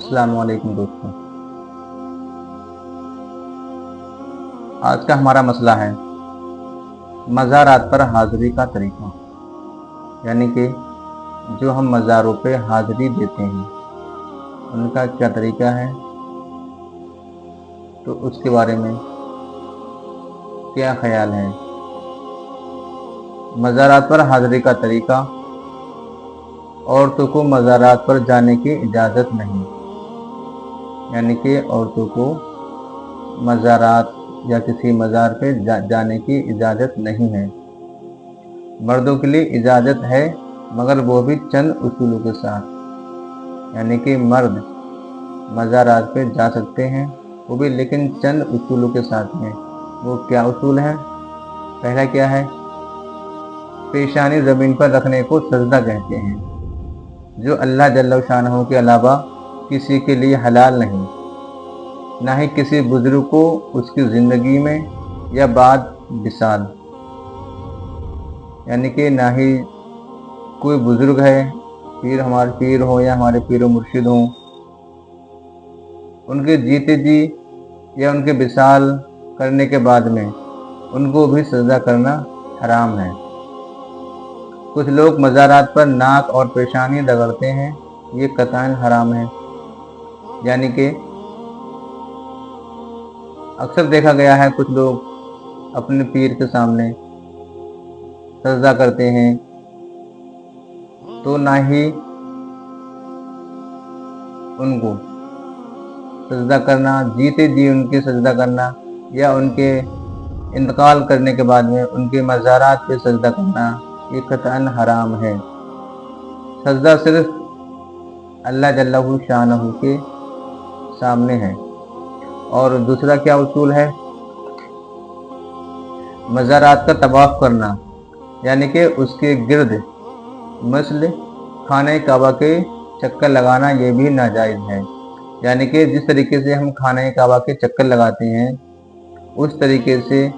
السلام علیکم دوستوں، آج کا ہمارا مسئلہ ہے مزارات پر حاضری کا طریقہ، یعنی کہ جو ہم مزاروں پہ حاضری دیتے ہیں ان کا کیا طریقہ ہے، تو اس کے بارے میں کیا خیال ہے۔ مزارات پر حاضری کا طریقہ: عورتوں کو مزارات پر جانے کی اجازت نہیں، یعنی کہ عورتوں کو مزارات یا کسی مزار پہ جانے کی اجازت نہیں ہے۔ مردوں کے لیے اجازت ہے، مگر وہ بھی چند اصولوں کے ساتھ، یعنی کہ مرد مزارات پہ جا سکتے ہیں، وہ بھی لیکن چند اصولوں کے ساتھ ہیں۔ وہ کیا اصول ہیں؟ پہلا کیا ہے؟ پیشانی زمین پر رکھنے کو سجدہ کہتے ہیں، جو اللہ جل شانہ کے علاوہ کسی کے لیے حلال نہیں، نہ ہی کسی بزرگ کو اس کی زندگی میں یا بعد وصال، یعنی کہ نہ ہی کوئی بزرگ ہے، ہمارے پیر ہو یا ہمارے پیر و مرشد ہوں، ان کے جیتے جی یا ان کے وصال کرنے کے بعد میں ان کو بھی سجدہ کرنا حرام ہے۔ کچھ لوگ مزارات پر ناک اور پیشانی رگڑتے ہیں، یہ قطعاً حرام ہے، یعنی کہ اکثر دیکھا گیا ہے کچھ لوگ اپنے پیر کے سامنے سجدہ کرتے ہیں، تو نہ ہی ان کو سجدہ کرنا، جیتے جی ان کے سجدہ کرنا یا ان کے انتقال کرنے کے بعد میں ان کے مزارات پہ سجدہ کرنا، یہ قطعاً حرام ہے۔ سجدہ صرف اللہ جل شانہ کے سامنے ہے۔ اور دوسرا کیا اصول ہے؟ مزارات کا طواف کرنا، یعنی کہ اس کے گرد مثل خانہ کعبہ کے چکر لگانا، یہ بھی ناجائز ہے، یعنی کہ جس طریقے سے ہم خانہ کعبہ کے چکر لگاتے ہیں اس طریقے سے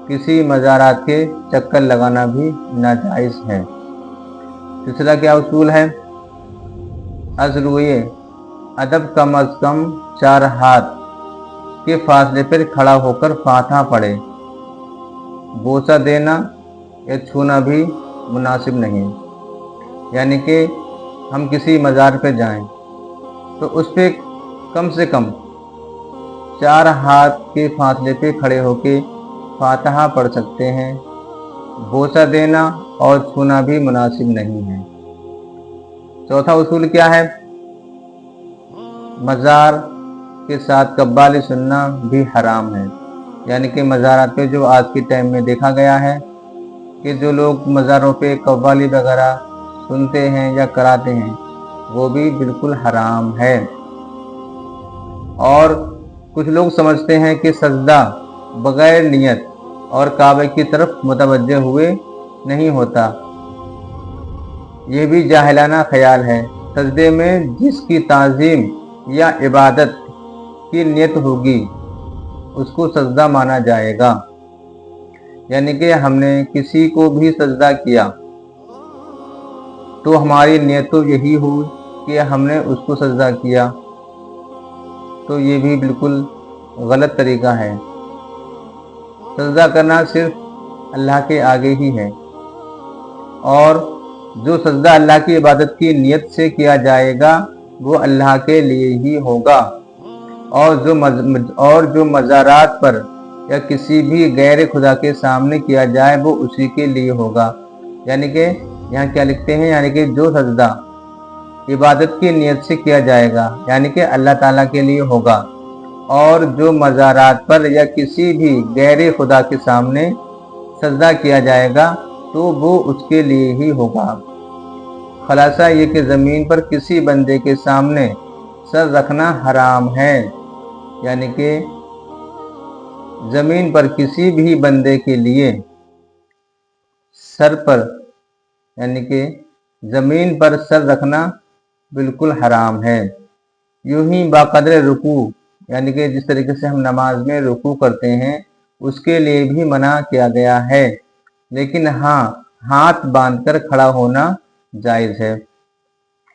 کسی مزارات کے چکر لگانا بھی ناجائز ہے۔ تیسرا کیا اصول ہے؟ از روئے ادب کم از کم 4 ہاتھ کے فاصلے پر کھڑا ہو کر فاتحہ پڑھے۔ بوسہ دینا یا چھونا بھی مناسب نہیں، یعنی کہ ہم کسی مزار پہ جائیں تو اس پہ کم سے کم 4 ہاتھ کے فاصلے پہ کھڑے ہو کے فاتحہ پڑھ سکتے ہیں۔ بوسہ دینا اور چھونا بھی مناسب نہیں ہے۔ چوتھا اصول کیا ہے؟ مزار کے ساتھ قوالی سننا بھی حرام ہے، یعنی کہ مزارات پہ جو آج کے ٹائم میں دیکھا گیا ہے کہ جو لوگ مزاروں پہ قوالی وغیرہ سنتے ہیں یا کراتے ہیں، وہ بھی بالکل حرام ہے۔ اور کچھ لوگ سمجھتے ہیں کہ سجدہ بغیر نیت اور کعبے کی طرف متوجہ ہوئے نہیں ہوتا، یہ بھی جاہلانہ خیال ہے۔ سجدے میں جس کی تعظیم یا عبادت کی نیت ہوگی اس کو سجدہ مانا جائے گا، یعنی کہ ہم نے کسی کو بھی سجدہ کیا تو ہماری نیت تو یہی ہو کہ ہم نے اس کو سجدہ کیا، تو یہ بھی بالکل غلط طریقہ ہے۔ سجدہ کرنا صرف اللہ کے آگے ہی ہے، اور جو سجدہ اللہ کی عبادت کی نیت سے کیا جائے گا وہ اللہ کے لیے ہی ہوگا، اور جو مزارات پر یا کسی بھی غیر خدا کے سامنے کیا جائے وہ اسی کے لیے ہوگا، یعنی کہ یہاں کیا لکھتے ہیں، یعنی کہ جو سجدہ عبادت کی نیت سے کیا جائے گا یعنی کہ اللہ تعالیٰ کے لیے ہوگا، اور جو مزارات پر یا کسی بھی غیر خدا کے سامنے سجدہ کیا جائے گا تو وہ اس کے لیے ہی ہوگا۔ خلاصہ یہ کہ زمین پر کسی بندے کے سامنے سر رکھنا حرام ہے، یعنی کہ زمین پر کسی بھی بندے کے لیے سر پر، یعنی کہ زمین پر سر رکھنا بالکل حرام ہے۔ یوں ہی باقدر رکوع، یعنی کہ جس طریقے سے ہم نماز میں رکوع کرتے ہیں اس کے لیے بھی منع کیا گیا ہے، لیکن ہاں ہاتھ باندھ کر کھڑا ہونا جائز ہے۔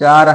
4